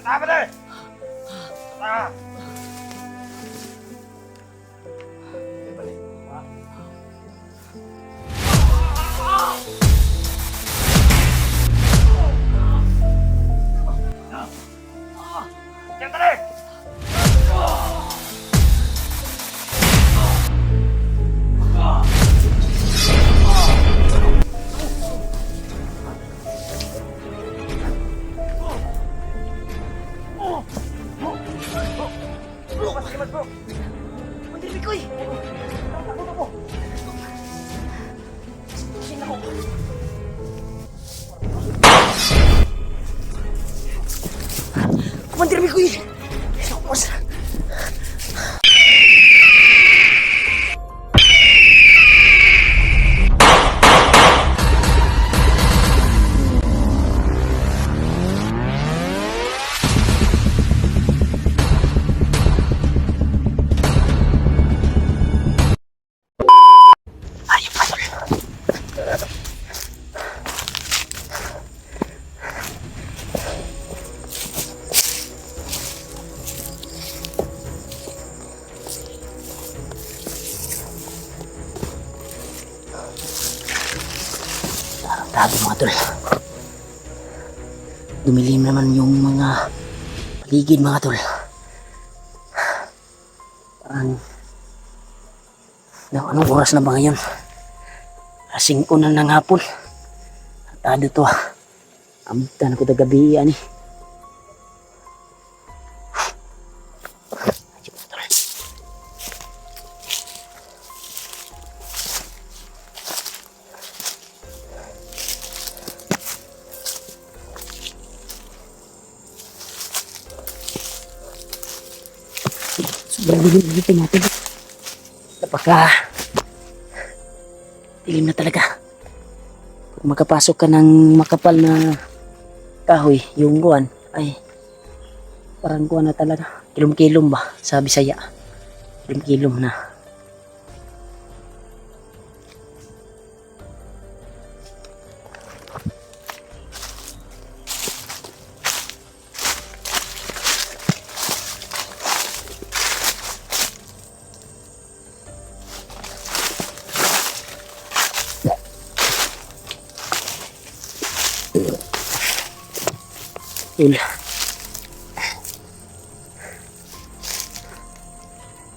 Tama na eh! Ah! Diyan ka na eh! Bro, masakit bro! Mandiri ko eh! Takot ako! Sino ako? Kumandir ko eh! Tapos... Grabe mga tol. Dumilim naman yung mga paligid mga tol. Parang anong oras na ba ngayon? 5 na ng hapon. Atado to ah. Amutan ako na gabi yan eh. Sobrang dilim dito natin. Napaka dilim na talaga. Kung makapasok ka ng makapal na kahoy, yung guwan, ay parang guwan na talaga. Kilom-kilom ba? Sabi saya. Kilom-kilom na.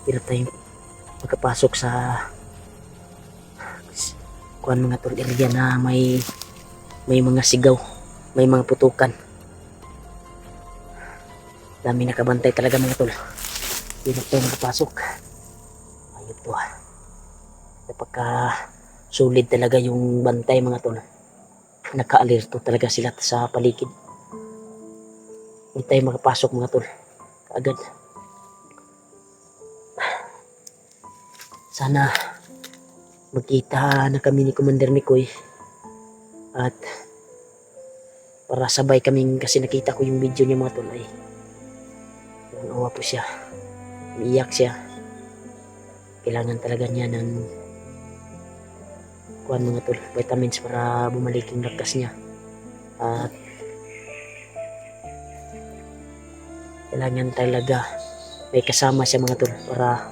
Hirap tayong magkapasok sa kuan mga tol area na may mga sigaw, may mga putukan. Dami nakabantay talaga mga tol. Hirap tayong magkapasok. Ayun to ah. Napaka solid talaga yung bantay mga tol. Naka-alerto talaga sila sa paligid. Hindi tayo makapasok mga tol. Kaagad. Sana magkita na kami ni Commander Mikoy. At para sabay kaming, kasi nakita ko yung video niya mga tol ay awa po siya. Umiiyak siya. Kailangan talaga niya ng kuhan mga tol, vitamins para bumalik yung lakas niya. At kailangan talaga may kasama siya mga tol, para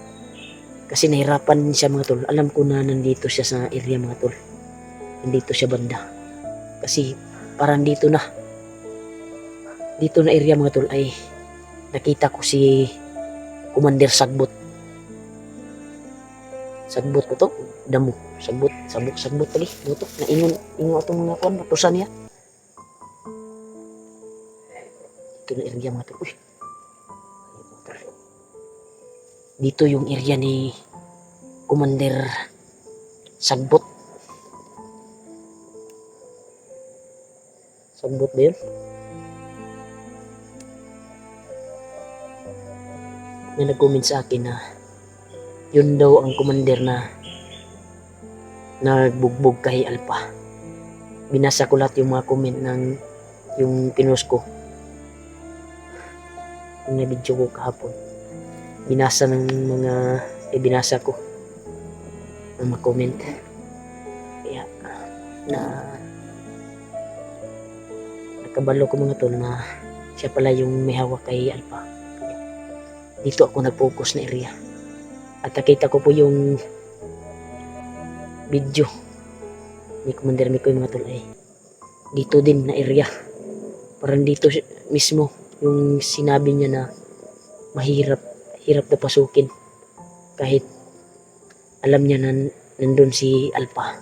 kasi nahirapan siya mga tol. Alam ko na nandito siya sa area mga tol, nandito siya banda, kasi parang dito na area mga tol ay nakita ko si Commander Sagbot ko to, damo sagbot lagi butok na ingon atong mga kuan batusan niya. Ito na area mga tol. Uy, dito yung area ni Commander Sagbot ba yun? May nag-comment sa akin na yun daw ang commander na nagbugbog kay Alpha. Binasa ko lahat yung mga comment ng yung pinost ko, yung na-video ko kahapon. Binasa ng mga binasa ko ng mga comment. Kaya nakabalo ko mga tol na Siya pala yung may hawak kay Alpha. Dito ako nag-focus na area. At nakita ko po yung video ni Commander Mikoy mga tol ay dito din na area. Parang dito mismo yung sinabi niya na hirap na pasukin kahit alam niya na nandun si Alpha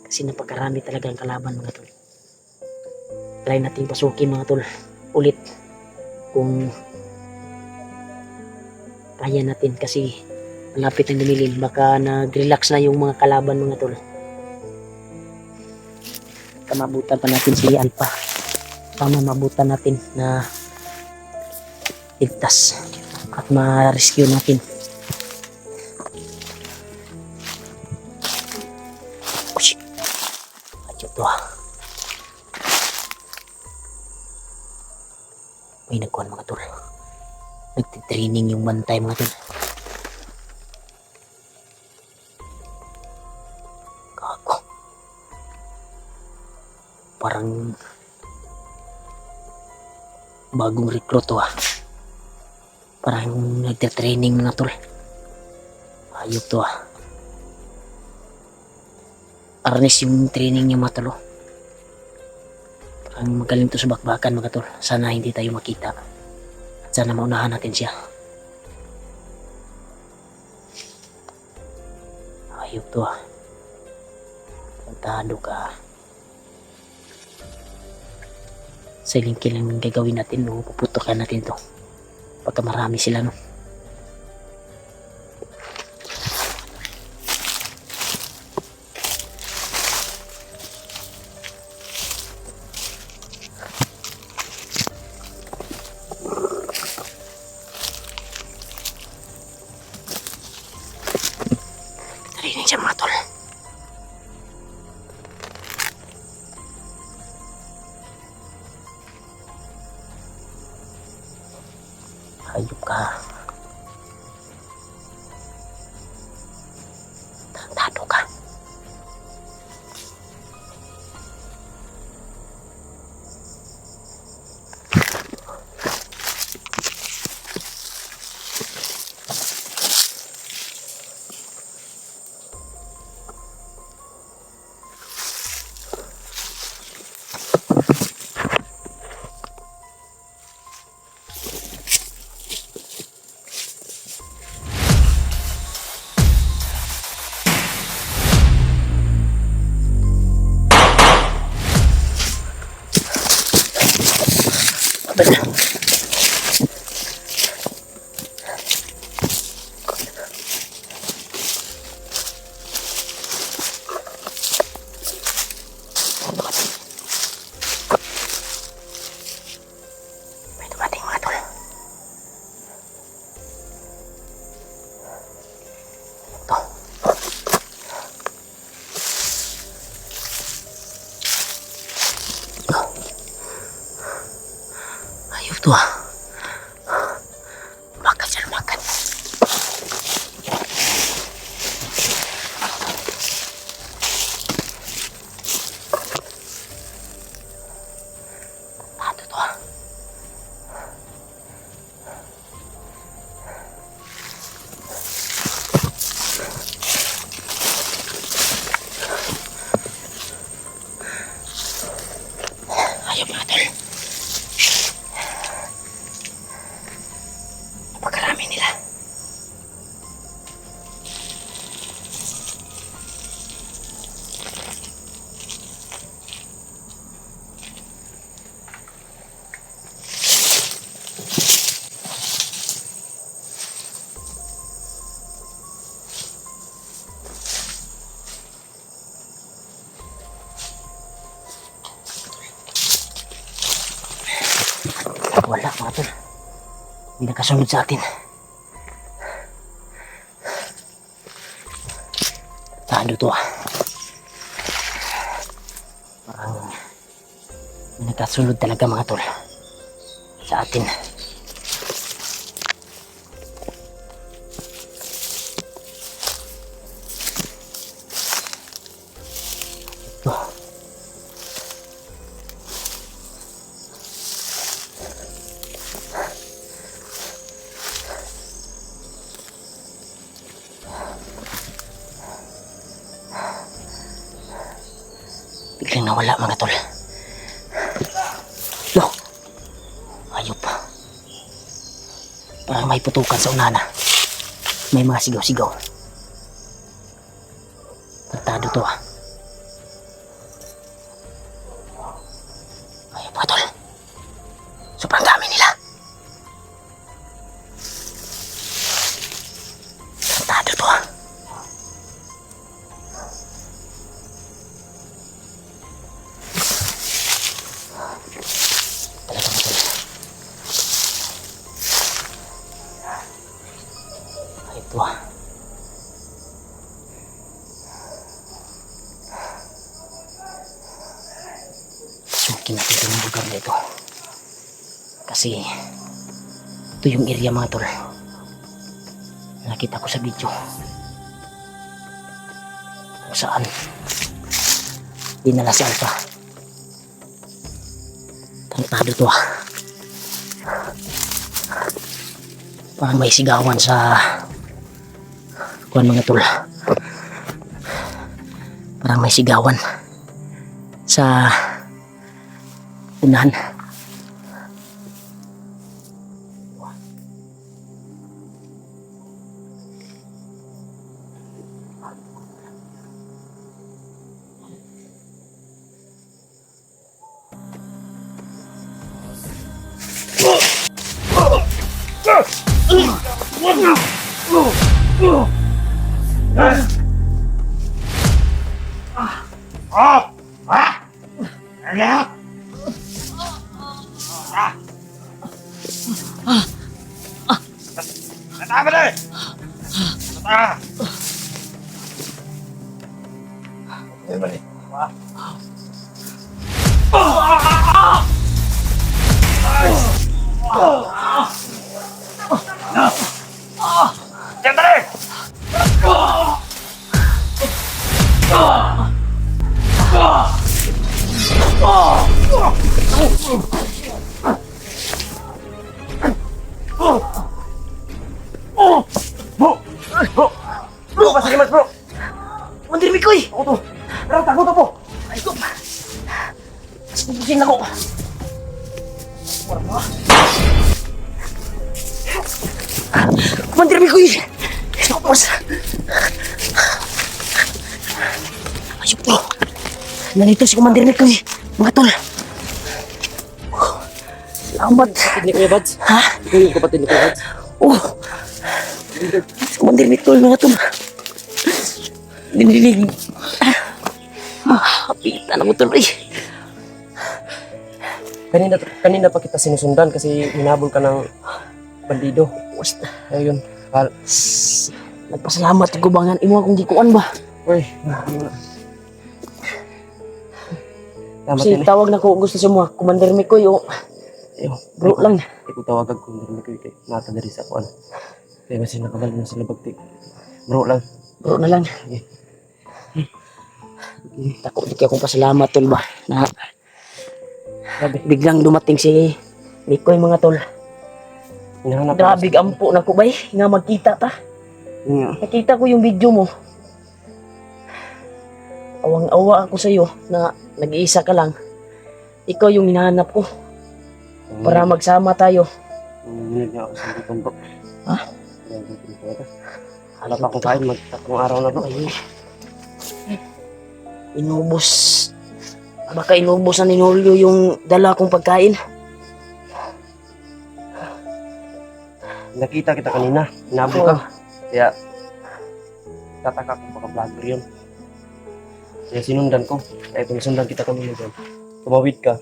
kasi napakarami talagang kalaban mga tol. Try natin pasukin mga tol ulit kung kaya natin kasi malapit ang dumilim, baka nag-relax na yung mga kalaban mga tol. Mabutan pa natin si Alpha para mabutan natin na ligtas at ma-rescue natin. Ayun to. May nagkuhan mga tol. Nagtitraining yung bantay mga tol. Gago. Parang bagong recruit to ah. Parang nagtitraining mga tol. Ayop to ah. Arnis yung training niya mga tol. Parang magaling to sa bakbakan mga tol. Sana hindi tayo makita. At sana maunahan natin siya. Ayop to ah. Tantado ka. Siling kilang gagawin natin, no? Puputokan natin to pagka marami sila, no? Narinig siya mga tol. Hayop ka. Tantado ka. May dumating mga tol. Ito. Ayop to ah. Makan siya, makan. Tado to ah. Ayop mga tol. Napakarami nila. Wala mga tol. Hindi nakasunod sa atin. Tado to ah. Parang hindi nakasunod talaga mga tol sa atin. Ito. biglang nawala mga tol. Lo, ayop. Parang may putukan sa unana. May mga sigaw-sigaw. Tartado to ah. Ayop mga tol. Sobrang dami nila. Tartado to ah. Ito ah. Sukin natin itong lugar na ito. Kasi ito yung area mga tol. Nakita ko sa video. Kung saan dinala si Alpha. Tantado to ah. Parang may sigawan sa kuan mga tol. Parang may sigawan sa unahan. Bro, pasalimat bro. Mandir Mikoy! Ako to. Pero takot ako. Ay ko! Mas pupusing ako! Mandir Mikoy! Tapos! Ayok to! Nandito si Commander Mikoy! Mga tol! Salamat! Kapatid ni Kuya Bads. Ha? Ikaw yung kapatid ni Kuya Bads. Oh! Si Commander Mikoy mga tol! Dinilig! Kapitan ako tuloy! Kanina pa kita sinusundan kasi hinabol ka ng bandido. Basta! Ayun. Nagpasalamat yung gubangan imo akong gikuan ba? Uy. Tama Kasi din eh. tawag na ko gusto sa mga Commander Mikoy o Ayun. bro lang. Ikaw tawagag ko hindi ko kay nata diri sa kuan. Kaya kasi nakabal na sila bagti. Bro lang. Bro na lang. Tako di kaya akong pasalamat tol ba na Grabe. biglang dumating si Mikoy mga tol. Hinahanap Grabe ampo na ko bay nga magkita ta. Nga. Nakita ko yung video mo. Awang-awa ako sa iyo na nag-iisa ka lang. Ikaw yung hinahanap ko para magsama tayo. Ngunit nga ako sa dito bro. Ha? Wala pa akong kain, mag-tatlong araw na bro. Ay, inubos. Baka inubos na ni Nolio yung dala kong pagkain. Nakita kita kanina, hinabol ka. Kaya, tataka kung baka vlogger yun. Kaya sinundan ko. Kaya pinasundan kita kanina dyan. Tumawid ka.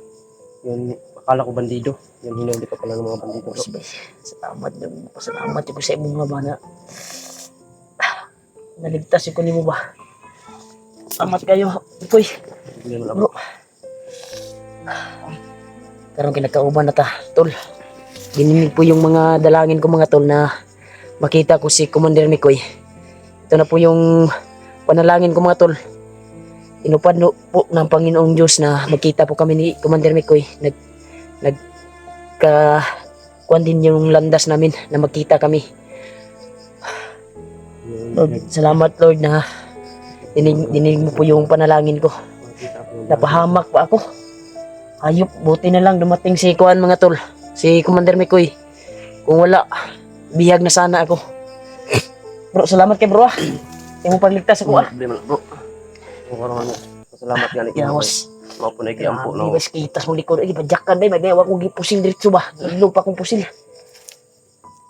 Yun, akala ko bandido. Yun, hinuli ka pala ng mga bandido. Bro. Salamat ko sa imong mga bana. Naligtas ko ni mo ba? Salamat kayo, Koy. Bro. Karong kinakauban na ta, tol. Gininig po yung mga dalangin ko mga tol na makita ko si Commander Mikoy. Ito na po yung panalangin ko mga tol. Inupad no po ng Panginoong Diyos na magkita po kami ni Commander Mikoy. Kuwan din yung landas namin na magkita kami. Lord, salamat Lord na dinig mo po yung panalangin ko. Makita ko yung Napahamak pa ako. Ayop, buti na lang dumating si Kuan mga tol. Si Commander Mikoy. Kung wala, bihag na sana ako. Bro, salamat kay bro ah. Yung pagligtas ako ah. Problema na, bro. Salamat nga ni Yawas. Mga po na ikiampo Grabe no. ba kitas mo likod. Ay, badyakan ba? Magawa kong gipusil diretso ba? Ilo pa kong pusil.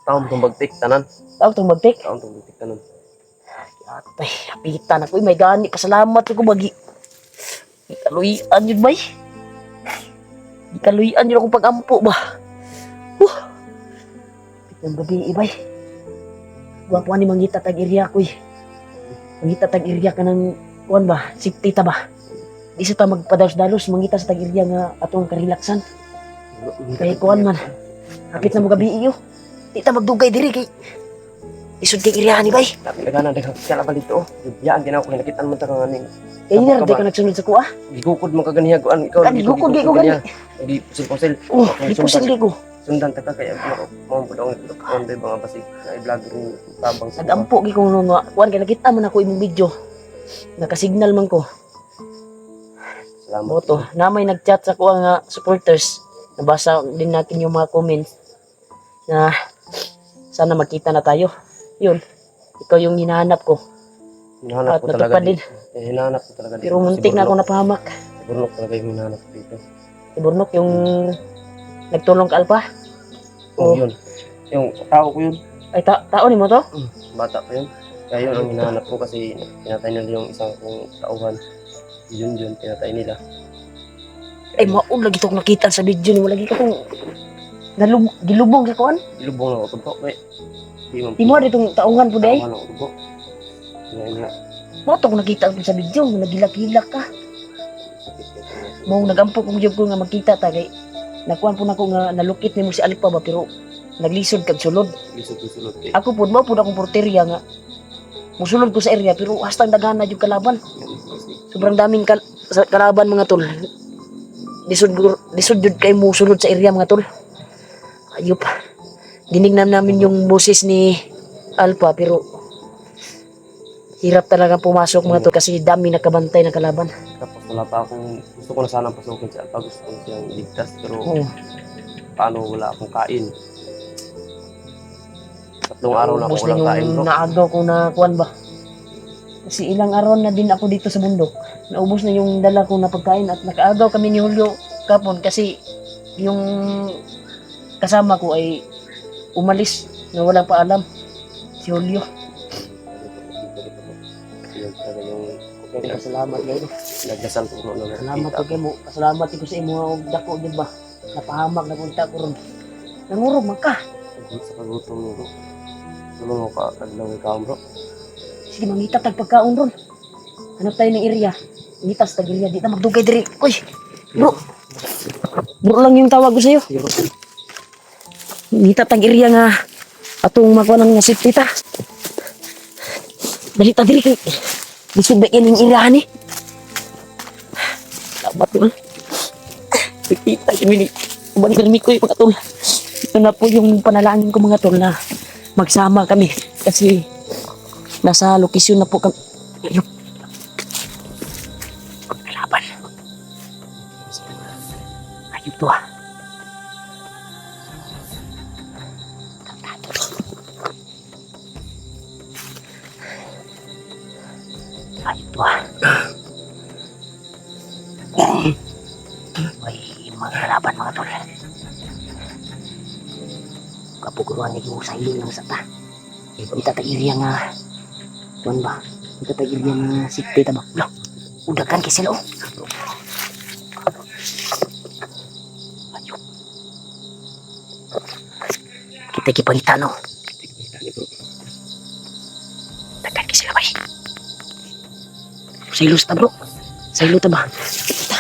Taon itong bagtik, tanan. Tawag itong magtik. Taon itong bagtik, tanan. Atay, hapitan ako. May gani. Pasalamat ako bagi. Ikaluyan yun ba? Ikaluyan yun akong pag-ampo ba? Yung gabi ibay. Huwag po ni mangita tag-iriya ko eh. Mangita tag-iriya ka ng kuwan ba? Safety ta ba? Di sa ta magpadalos-dalos. Mangita sa tag-iriya nga atong karilaksan. Kaya kuwan man. Hapit na mo gabi iyo. Di ta magdugay diri kay isod kay iriyahan ni bay. Tapi nagana daghang kala ba dito. Biyaan ginaw ko nakitaan man ta nga ning. Eh ina di ka nagsunod sa kuha. Gigukod man kaganihaguan ikaw. Kan gikukod gi ko gani. Di pusil-pusil. Oh, di pusil di ko. Sundan ta ka kaya mo pudong on day mga basig na i-vlog rin tabang sa. Nagampo gi ko nga kuan kay nakita man ako imong video. Nakasignal man ko. Salamat. Moto, namay nag-chat sa kuha nga supporters. Nabasa din natin yung mga comments na sana magkita na tayo. Yun, ikaw yung hinahanap ko. Hinahanap At ko talaga natupad din. Hinahanap ko talaga dito. Pero muntik na ako napahamak. Si Burnok talaga yung hinahanap ko dito. Si Burnok yung nagtulong ka Alpa. Oh, Oh. yun. Yung tao ko yun. Ay, tao ni mo to? Bata pa yun. Kaya yun ang hinahanap ko kasi pinatay nila yung isang kong tauhan. Yun, pinatay nila. Ay, maun lagi itong nakita sa video ni mo. Lagi ka kung gilubong sa kuhan. Ilubong na ako ito. Di man Di mo ditong taungan po day. tauhan ako ito. Nga. Mo to kung nakita ko sa video. Nagilak-hilak ka. Mo nagampo kong job ko nga magkita ta kay nakuan po na ko nga nalukit ni mo si Alpa ba pero naglisod kag sulod. Lisod kay. Ako po mo po akong porterya nga musulod ko sa area pero hastang daghan na yung kalaban. Sobrang daming kalaban mga tol. Lisod jud kay mo sulod sa area mga tol. Ayop. Dinig namin yung boses ni Alpa pero hirap talaga pumasok mga tol kasi dami nakabantay na kalaban. Tapos wala pa akong gusto ko na sanang pasukin si Alpha. Gusto ko siyang iligtas pero Oo. paano wala akong kain. 3 araw na ako Ubus na walang kain yung bro. naagaw ko na kuwan ba. Kasi ilang araw na din ako dito sa bundok. Naubos na yung dala ko na pagkain at nakaagaw kami ni Julio kapon kasi yung kasama ko ay umalis na walang paalam. Si Julio. Yun talaga yung Salamat kayo. nagdasal ko na Salamat ko kayo mo. Salamat ko sa imo og dako di ba. Napahamak na kunta ko ron. Nangurog man ka. Sa kagutom mo bro. Ano mo ka kaglang ikaw bro? Sige mangita tag pagkaon ron. Hanap tayo ng area. Ngitas tag area di ta magdugay diri. Uy. Bro. Bro lang yung tawag ko sa iyo. Ngita tag area nga atong makuha ng safety ta. Dali ta diri kay bisud ba yung irahan ni? Salamat mo. Kita kami ni Commander Mikoy mga tol. Ito na po yung panalangin ko mga tol na magsama kami kasi nasa lokasyon na po kami. Ayun. Kalaban. Ayun to ah. Ayun to ah. May mga kalaban mga tol. Kapuguruan ni sa ilong ng sata. Kita ta area nga kuan ba? Kita ta area nga sikte ta ba? Lo. Udakan kay sila oh. Ayun. Kita kipangita no. Dakan kay sila ba? Sa ilos ta bro. Sa ilo ta ba? Kita.